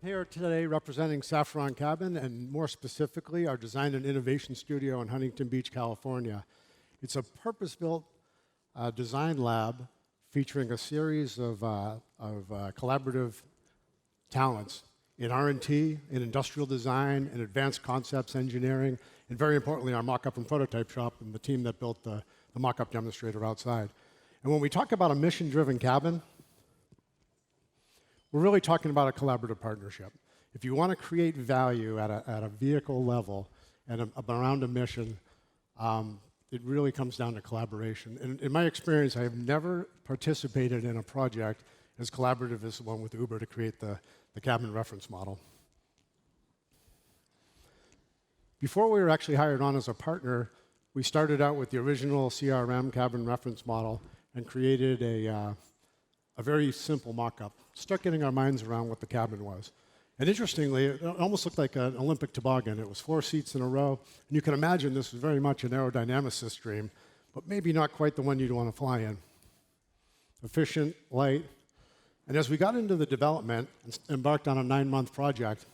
here today representing Saffron Cabin, and more specifically, our design and innovation studio in Huntington Beach, California. It's a purpose-built design lab featuring a series of collaborative talents in R&T, in industrial design, in advanced concepts engineering, and very importantly, our mock-up and prototype shop and the team that built the mock-up demonstrator outside. And when we talk about a mission-driven cabin, we're really talking about a collaborative partnership. If you want to create value at a vehicle level and around a mission, it really comes down to collaboration. And in my experience, I have never participated in a project as collaborative as the one with Uber to create the cabin reference model. Before we were actually hired on as a partner, we started out with the original CRM cabin reference model and created a very simple mock-up. Start getting our minds around what the cabin was. And interestingly, it almost looked like an Olympic toboggan. It was 4 seats in a row. And you can imagine this was very much an aerodynamicist dream, but maybe not quite the one you'd want to fly in. Efficient, light. And as we got into the development and embarked on a 9-month project,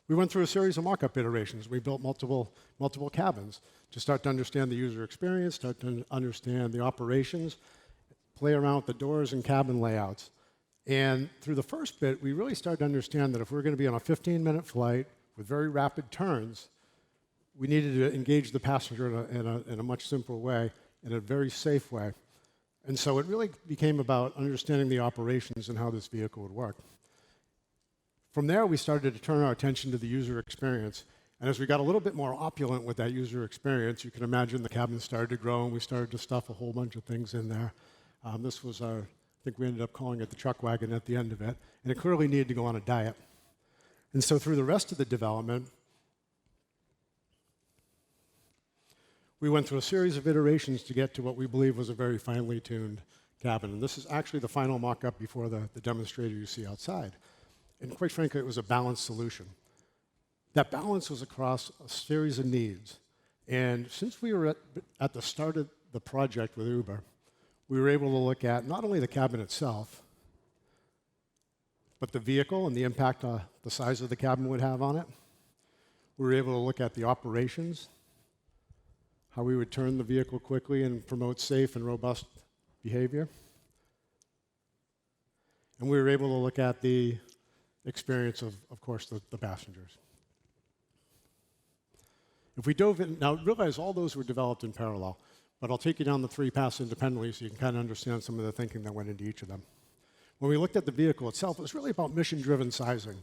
we went through a series of mock-up iterations. We built multiple cabins to start to understand the user experience, start to understand the operations, play around with the doors and cabin layouts. And through the first bit, we really started to understand that if we were going to be on a 15-minute flight with very rapid turns, we needed to engage the passenger in a much simpler way, in a very safe way. And so it really became about understanding the operations and how this vehicle would work. From there, we started to turn our attention to the user experience. And as we got a little bit more opulent with that user experience, you can imagine the cabin started to grow, and we started to stuff a whole bunch of things in there. This was our, I think we ended up calling it the truck wagon at the end of it, and it clearly needed to go on a diet. And so through the rest of the development, we went through a series of iterations to get to what we believe was a very finely tuned cabin. And this is actually the final mock-up before the demonstrator you see outside. And quite frankly, it was a balanced solution. That balance was across a series of needs. And since we were at the start of the project with Uber, we were able to look at not only the cabin itself, but the vehicle and the impact the size of the cabin would have on it. We were able to look at the operations, how we would turn the vehicle quickly and promote safe and robust behavior. And we were able to look at the experience of course, the passengers. If we dove in, now realize all those were developed in parallel. But I'll take you down the 3 paths independently so you can kind of understand some of the thinking that went into each of them. When we looked at the vehicle itself, it was really about mission-driven sizing.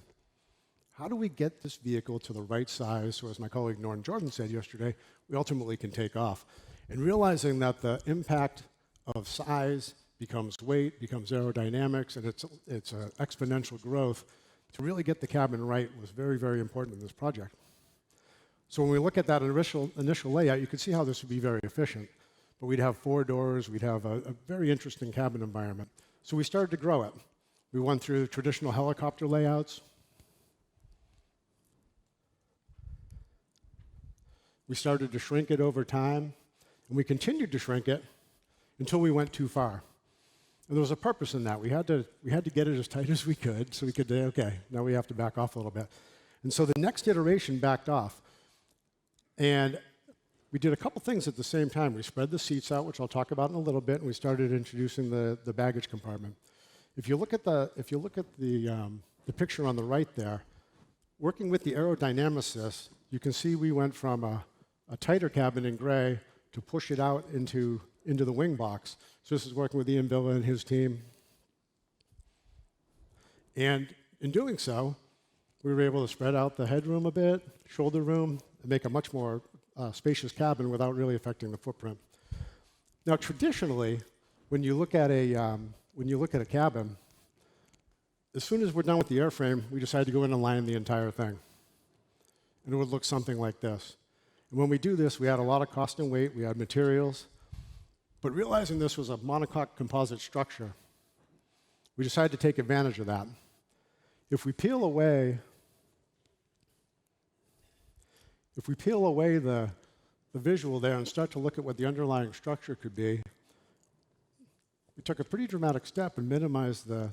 How do we get this vehicle to the right size so, as my colleague Norton Jordan said yesterday, we ultimately can take off? And realizing that the impact of size becomes weight, becomes aerodynamics, and it's an exponential growth, to really get the cabin right was very, very important in this project. So when we look at that initial layout, you can see how this would be very efficient. But we'd have 4 doors, we'd have a very interesting cabin environment. So we started to grow it. We went through traditional helicopter layouts. We started to shrink it over time, and we continued to shrink it until we went too far. And there was a purpose in that. We had to get it as tight as we could, so we could say, okay, now we have to back off a little bit. And so the next iteration backed off. And we did a couple things at the same time. We spread the seats out, which I'll talk about in a little bit, and we started introducing the baggage compartment. If you look at the picture on the right there, working with the aerodynamicists, you can see we went from a tighter cabin in gray to push it out into the wing box. So this is working with Ian Villa and his team. And in doing so, we were able to spread out the headroom a bit, shoulder room, and make a much more spacious cabin without really affecting the footprint. Now, traditionally, when you look at a cabin, as soon as we're done with the airframe, we decide to go in and line the entire thing, and it would look something like this. And when we do this, we add a lot of cost and weight, we add materials, but realizing this was a monocoque composite structure, we decided to take advantage of that. If we peel away the visual there and start to look at what the underlying structure could be, we took a pretty dramatic step and minimized the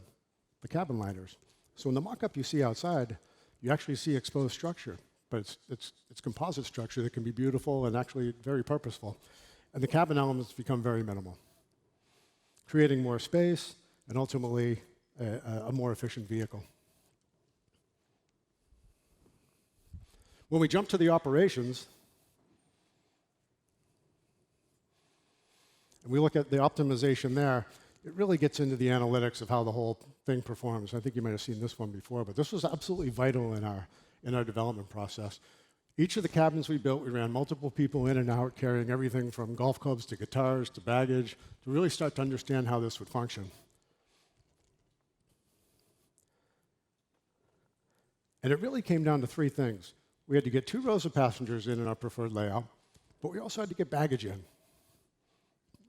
cabin liners. So in the mock-up you see outside, you actually see exposed structure, but it's composite structure that can be beautiful and actually very purposeful. And the cabin elements become very minimal, creating more space and ultimately a more efficient vehicle. When we jump to the operations, and we look at the optimization there, it really gets into the analytics of how the whole thing performs. I think you might have seen this one before, but this was absolutely vital in our development process. Each of the cabins we built, we ran multiple people in and out, carrying everything from golf clubs to guitars to baggage, to really start to understand how this would function. And it really came down to three things. We had to get 2 rows of passengers in our preferred layout, but we also had to get baggage in.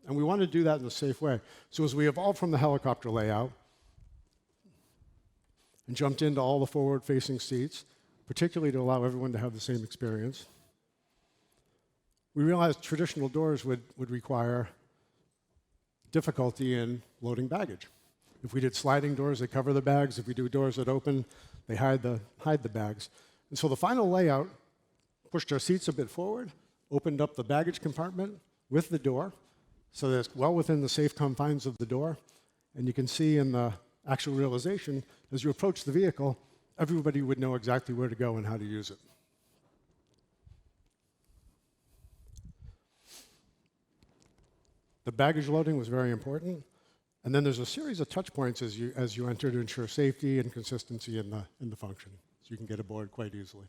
And we wanted to do that in a safe way. So as we evolved from the helicopter layout and jumped into all the forward-facing seats, particularly to allow everyone to have the same experience, we realized traditional doors would require difficulty in loading baggage. If we did sliding doors, they cover the bags. If we do doors that open, they hide the bags. And so the final layout pushed our seats a bit forward, opened up the baggage compartment with the door, so that it's well within the safe confines of the door. And you can see in the actual realization, as you approach the vehicle, everybody would know exactly where to go and how to use it. The baggage loading was very important. And then there's a series of touch points as you enter to ensure safety and consistency in the function, so you can get aboard quite easily.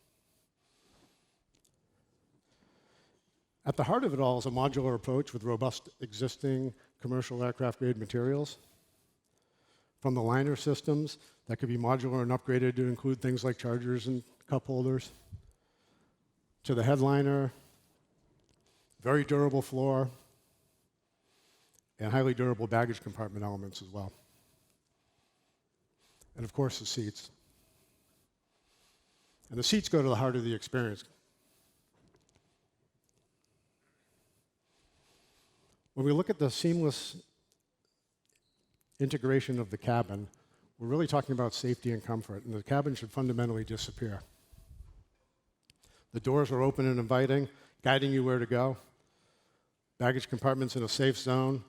At the heart of it all is a modular approach with robust existing commercial aircraft-grade materials. From the liner systems that could be modular and upgraded to include things like chargers and cup holders, to the headliner, very durable floor, and highly durable baggage compartment elements as well. And of course, the seats. And the seats go to the heart of the experience. When we look at the seamless integration of the cabin, we're really talking about safety and comfort, and the cabin should fundamentally disappear. The doors are open and inviting, guiding you where to go. Baggage compartments in a safe zone.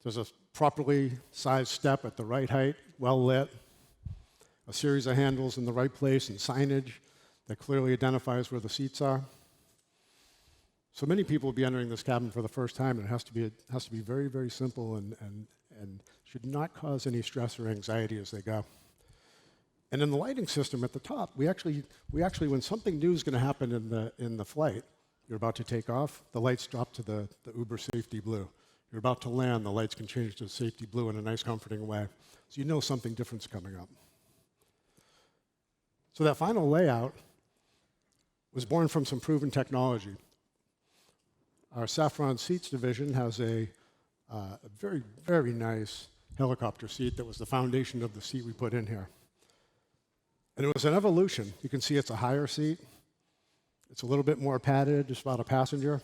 There's a properly sized step at the right height, well lit. A series of handles in the right place and signage that clearly identifies where the seats are. So many people will be entering this cabin for the first time, and it has to be very, very simple and should not cause any stress or anxiety as they go. And in the lighting system at the top, we actually when something new is going to happen in the flight, you're about to take off, the lights drop to the Uber safety blue. You're about to land, the lights can change to safety blue in a nice, comforting way. So you know something different's coming up. So that final layout was born from some proven technology. Our Safran Seats division has a very, very nice helicopter seat that was the foundation of the seat we put in here. And it was an evolution. You can see it's a higher seat. It's a little bit more padded, just about a passenger.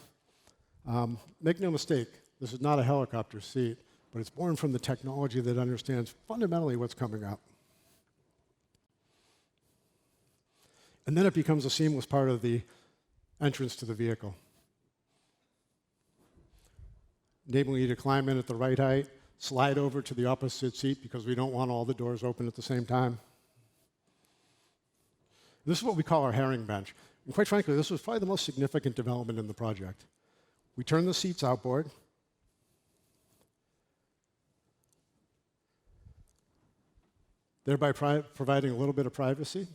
Make no mistake, this is not a helicopter seat, but it's born from the technology that understands fundamentally what's coming up. And then it becomes a seamless part of the entrance to the vehicle, enabling you to climb in at the right height, slide over to the opposite seat because we don't want all the doors open at the same time. This is what we call our herring bench. And quite frankly, this was probably the most significant development in the project. We turned the seats outboard. Thereby providing a little bit of privacy.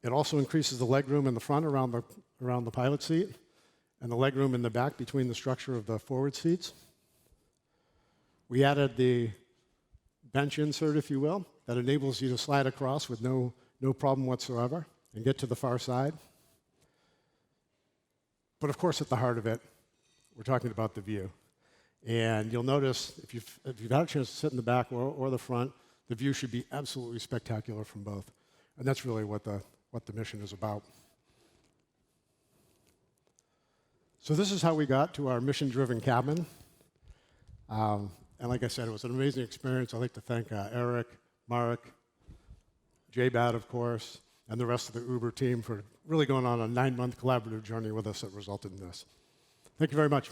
It also increases the legroom in the front around the pilot seat and the legroom in the back between the structure of the forward seats. We added the bench insert, if you will, that enables you to slide across with no problem whatsoever and get to the far side. But of course, at the heart of it, we're talking about the view. And you'll notice, if you've had a chance to sit in the back or the front, the view should be absolutely spectacular from both. And that's really what the mission is about. So this is how we got to our mission-driven cabin. And like I said, it was an amazing experience. I'd like to thank Eric, Mark, JBAD, of course, and the rest of the Uber team for really going on a 9-month collaborative journey with us that resulted in this. Thank you very much.